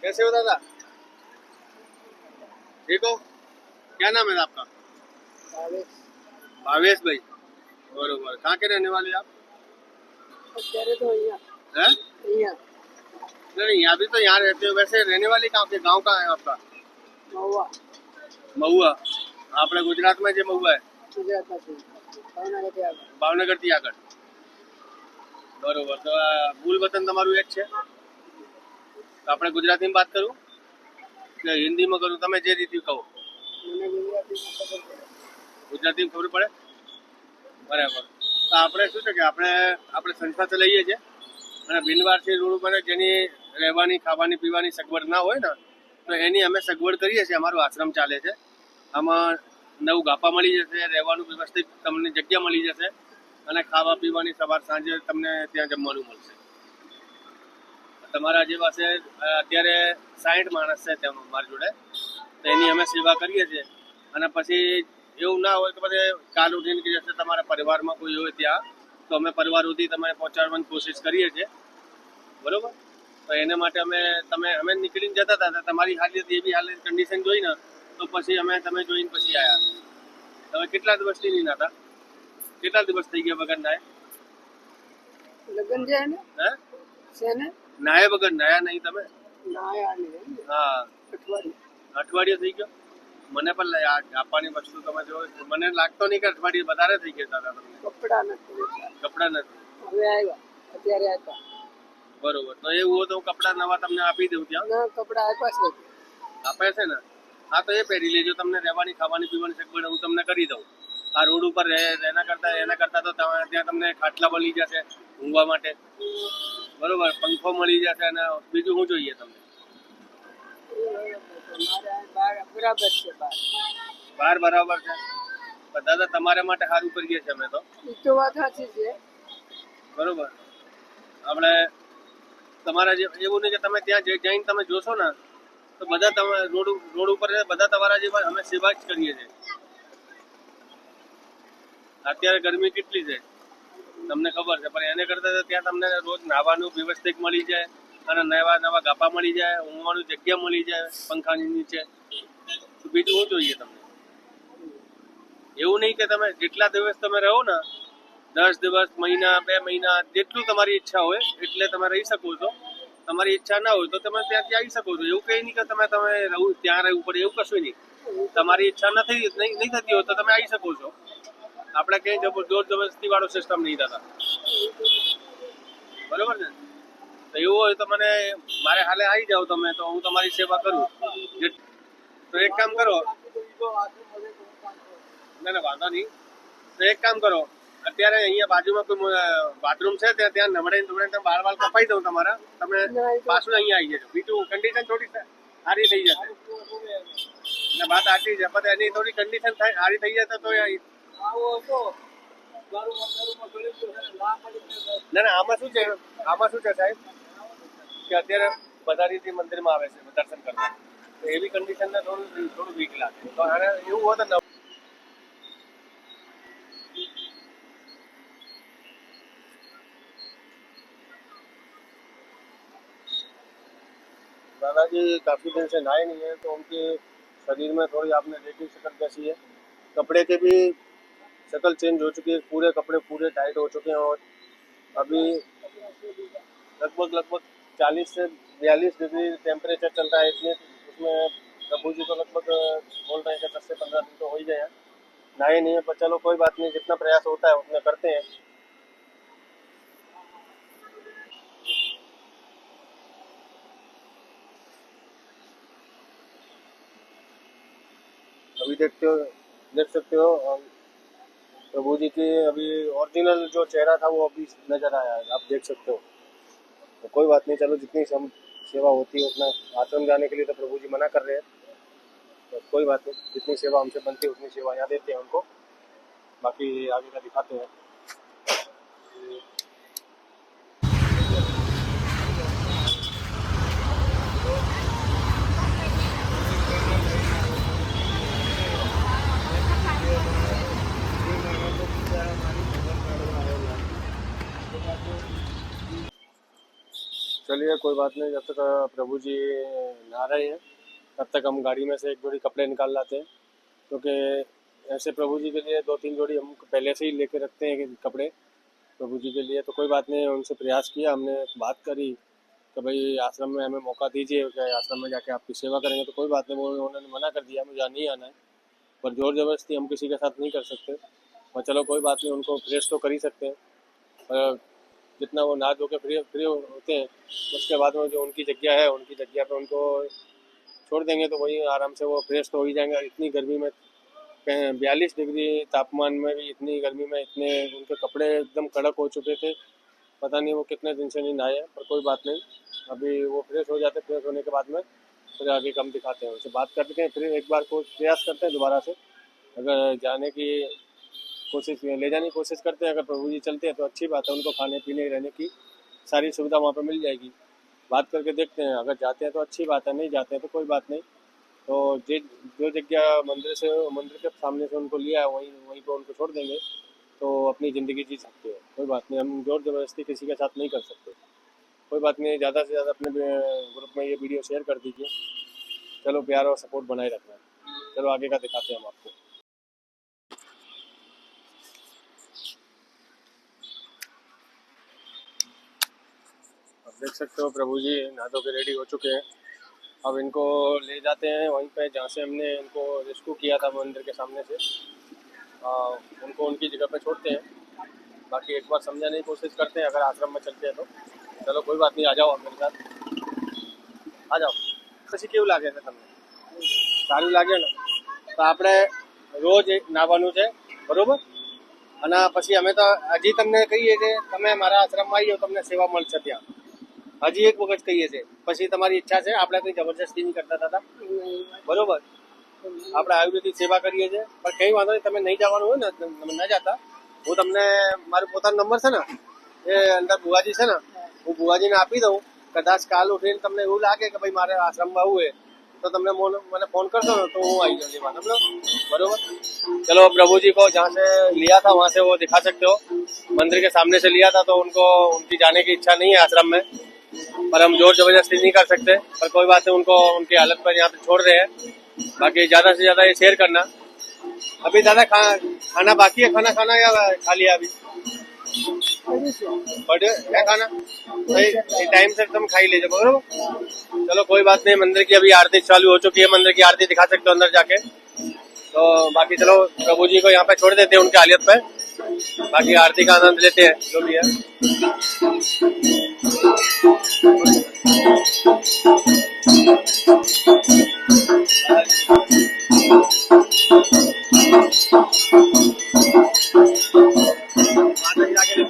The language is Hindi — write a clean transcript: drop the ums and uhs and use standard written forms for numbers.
कैसे हो दादा? ठीक हो? क्या नाम है आपका? भावेश भाई। बरोबर। कहाँ के रहने वाले आप? तो हैं? नहीं, अभी तो यहाँ रहते हो, वैसे रहने वाले कहाँ पे? गांव कहाँ है आपका? महुआ। આપણે ગુજરાતમાં જે મહુવા है ભાવનગર થી આગળ. બરોબર. તો આ મૂળ વતન તમારું એક છે? તો આપણે ગુજરાતીમાં વાત કરું કે હિન્દીમાં કરું? તમે જે રીતે કહો. ગુજરાતીમાં ખબર પડે? બરાબર. તો આપણે શું છે કે આપણે સંસ્થા ચલાવીએ છીએ અને બિનવારસી રોડ ઉપર જેની રહેવાની ખાવાની પીવાની સગવડ ના હોય ને તો એની અમે સગવડ કરીએ છીએ. અમારો આશ્રમ ચાલે છે. આમાં 9 ગાપા મળી જશે, રહેવાનું વ્યવસ્થિત તમને જગ્યા મળી જશે અને ખાવા પીવાની સવાર સાંજે તમને ત્યાં જમવાનું મળશે. તમારા જે પાસે અત્યારે 60 માણસ છે ત્યાં મારી જોડે, તો એની અમે સેવા કરીએ છીએ. અને પછી એવું ના હોય કે બધે કાલ ઉઠીને કે જશે તમારા પરિવારમાં કોઈ હોય ત્યાં, તો અમે પરિવાર સુધી તમે પહોંચાડવાની કોશિશ કરીએ છીએ. બરોબર. તો એના માટે અમે નીકળીને જતા હતા, તમારી હાલત એવી હાલત કન્ડિશન જોઈને તો પછી તમે જોઈને પછી આવ્યા. તમે કેટલા દિવસથી નહીં નાતા? કેટલા દિવસ થઈ ગયા વગર નાય? લગન છે ને હે છે ને નાયા વગર નાયા નહીં તમે? નાયા નહીં. હા, અઠવાડિયું થઈ ગયો. મને પણ આપવાની વસ્તુ તમે જો, મને લાગતો નહીં કે અઠવાડિયું વધારે થઈ ગયા હતા તમને. કપડા નથી. હવે આવ્યા, અત્યારે આપ્યા. બરોબર. તો એવું હોય તો હું કપડા નવા તમને આપી દઉં ત્યાં. ના, કપડા આપ્યા છે. આપે છે ને? હા, તો એ પહેરી લેજો. તમને રહેવાની ખાવાની પીવાની સગવડ હું તમને કરી દઉં. આ રોડ ઉપર એના કરતા તો ત્યાં તમને ખાટલા મળી જશે ઊંઘવા માટે. બરોબર. પંખો મળી જશે અને બીજું શું જોઈએ તમને? બરાબર છે. બાર બરાબર છે. પણ દાદા તમારા માટે સારું કરીએ છીએ અમે તો. એ તો વાત સાચી છે. બરોબર. આપણે તમારા જે એવું નહીં કે તમે ત્યાં જઈને તમે જોશો ને તો બધા તમે રોડ ઉપર બધા તમારા જેવા અમે સેવા જ કરીએ છીએ. અત્યારે ગરમી કેટલી છે તમને ખબર છે, પણ એને કરતા ત્યાં તમને રોજ નાહવાનું વ્યવસ્થિત મળી જાય અને નવા ગાપા મળી જાય, ઊંઘવાનું જગ્યા મળી જાય પંખાની નીચે. તો બીજું શું જોઈએ તમને? એવું નહીં કે તમે જેટલા દિવસ તમે રહો ને, 10 દિવસ, મહિના, 2 મહિના, જેટલું તમારી ઈચ્છા હોય એટલે તમે રહી શકો છો. તમારી ઈચ્છા ના હોય તો તમે ત્યાંથી આવી શકો છો. એવું કંઈ નહીં કે તમે ત્યાં રહેવું પડે, એવું કશું નહીં. તમારી ઈચ્છા નહીં થતી હોય તો તમે આવી શકો છો. આપણે કઈ જોર જબરદસ્તી વાળો સિસ્ટમ નહીં થતા. બરોબર ને? તો એવું હોય તો મને મારે હાલે આવી જાઓ તમે, તો હું તમારી સેવા કરું. તો એક કામ કરો. ના વાંધો નહીં. તો એક કામ કરો, અત્યારે અહીંયા બાજુમાં કોઈ બાથરૂમ છે ત્યાં નવડાઈને વાળ કપાઈ દઉં તમારા. તમે પાછું અહીંયા આવી જજો. બીજું કન્ડિશન થોડી સારી થઈ જશે. એટલે વાત આટલી છે, પણ એની થોડી કન્ડિશન સારી થઈ જશે તો ના આમાં શું છે સાહેબ કે અત્યારે બધા રીતે મંદિરમાં આવે છે દર્શન કરવા, તો એવી કન્ડિશનને થોડું વીક લાગે. તો આને એવું હોય તો दादाजी काफ़ी दिन से नहाए नहीं है, तो उनके शरीर में थोड़ी आपने देखी शकल कैसी है. कपड़े के भी शक्ल चेंज हो चुकी है, पूरे कपड़े पूरे टाइट हो चुके हैं और अभी लगभग 40 से 42 डिग्री टेम्परेचर चल रहा है. इतने उसमें प्रभु जी को लगभग बोल रहे हैं कि 10 से 15 दिन तो हो ही गए हैं. नहाए नहीं है, पर चलो कोई बात नहीं, जितना प्रयास होता है उतना करते हैं. अभी देख सकते हो प्रभु जी की अभी ओरिजिनल जो चेहरा था वो अभी नजर आया है, आप देख सकते हो. तो कोई बात नहीं, चलो जितनी सेवा होती है उतना. आश्रम जाने के लिए तो प्रभु जी मना कर रहे हैं, तो कोई बात नहीं, जितनी सेवा हमसे बनती है उतनी सेवा यहाँ देते हैं उनको. बाकी आगे का दिखाते हैं. चलिए चलिए कोई बात नहीं, जब तक प्रभु जी नहा रहे हैं तब तक हम गाड़ी में से एक जोड़ी कपड़े निकाल लाते हैं, क्योंकि ऐसे प्रभु जी के लिए 2-3 जोड़ी हम पहले से ही लेके रखते हैं कि कपड़े प्रभु जी के लिए। तो कोई बात नहीं, उनसे प्रयास किया, हमने बात करी कि भाई आश्रम में हमें मौका दीजिए, क्या आश्रम में जाके आपकी सेवा करेंगे। तो कोई बात नहीं, वो उन्होंने मना कर दिया, मुझे नहीं आना है, पर जोर ज़बरदस्ती हम किसी के साथ नहीं कर सकते। और चलो कोई बात नहीं, उनको फ्रेश तो कर ही सकते हैं, पर जितना वो नहा धो के फ्री फ्री होते हैं उसके बाद में जो उनकी जगह है उनकी जगह पे उनको छोड़ देंगे, तो वही आराम से वो फ्रेश तो हो ही जाएंगे। इतनी गर्मी में 42 डिग्री तापमान में भी, इतनी गर्मी में इतने उनके कपड़े एकदम कड़क हो चुके थे, पता नहीं वो कितने दिन से नहीं नहाए हैं। पर कोई बात नहीं, अभी वो फ्रेश हो जाते, फ्रेश होने के बाद में फिर आगे कम दिखाते हैं, उनसे बात करते हैं, फिर एक बार को प्रयास करते हैं दोबारा से, अगर जाने की कोशिश ले जाने की कोशिश करते हैं। अगर प्रभु जी चलते हैं तो अच्छी बात है, उनको खाने पीने रहने की सारी सुविधा वहाँ पर मिल जाएगी। बात करके देखते हैं, अगर जाते हैं तो अच्छी बात है, नहीं जाते हैं तो कोई बात नहीं। तो जो जगह मंदिर के सामने से उनको लिया है वहीं वहीं पर उनको छोड़ देंगे, तो अपनी ज़िंदगी जी सकते हैं। कोई बात नहीं, हम जोर ज़बरदस्ती किसी के साथ नहीं कर सकते। कोई बात नहीं, ज़्यादा से ज़्यादा अपने ग्रुप में ये वीडियो शेयर कर दीजिए। चलो प्यार और सपोर्ट बनाए रखना। चलो आगे का दिखाते हैं हम आपको। अब देख सकते हो प्रभु जी नहा धो के रेडी हो चुके हैं। अब इनको ले जाते हैं वहीं पे जहाँ से हमने इनको रेस्क्यू किया था मंदिर के सामने से, उनको उनकी जगह पे छोड़ते हैं। बाकी एक बार समझाने की कोशिश करते हैं, अगर आश्रम में चलते हैं तो। चलो कोई बात नहीं, आ जाओ आप मेरे साथ, आ जाओ। પછી કેવું લાગે છે તમને? સારું લાગે ને? તો આપણે રોજ નાહવાનું છે, બરોબર? અને પછી અમે તો હજી તમને કહીએ છે, તમે મારા આશ્રમમાં આવી જાઓ, તમને સેવા મળશે ત્યાં। હજી એક વખત કહીએ છીએ, પછી તમારી ઈચ્છા છે, આપણે કંઈ જબરજસ્તી નહીં કરતા હતા, બરોબર? આપણે આયુર્વેદિક સેવા કરીએ છીએ, પણ કંઈ વાંધો નહીં, તમે નહીં જવાનું હોય ને, તમે ન જતા, હું તમને મારો પોતાનો નંબર છે ને, એ અંદર બુવાજી છે ને, હું બુવાજીને આપી દઉં। કદાચ કાલ ઉઠીને તમને એવું લાગે કે ભાઈ મારે આશ્રમમાં આવવું है तो तुमने मैंने फोन कर दो ना, तो वो आई जाएगी बात, बरोबर। चलो प्रभु जी को जहाँ से लिया था वहाँ से वो दिखा सकते हो, मंदिर के सामने से लिया था, तो उनको उनकी जाने की इच्छा नहीं है आश्रम में, पर हम जोर जबरदस्ती नहीं कर सकते। पर कोई बात नहीं, उनको उनकी हालत पर यहाँ पे छोड़ रहे हैं। बाकी ज्यादा से ज्यादा ये शेयर करना। अभी दादा खाना बाकी है, खाना खाना या खा लिया अभी? बर्थडे क्या खाना सही टाइम से एकदम खा ही लीजिए, बरोबर। चलो कोई बात नहीं, मंदिर की अभी आरती चालू हो चुकी है, मंदिर की आरती दिखा सकते हो अंदर जाके। तो बाकी चलो प्रभु जी को यहाँ पे छोड़ देते हैं उनकी हालत पे, बाकी आरती का आनंद लेते हैं जो भी है। जाके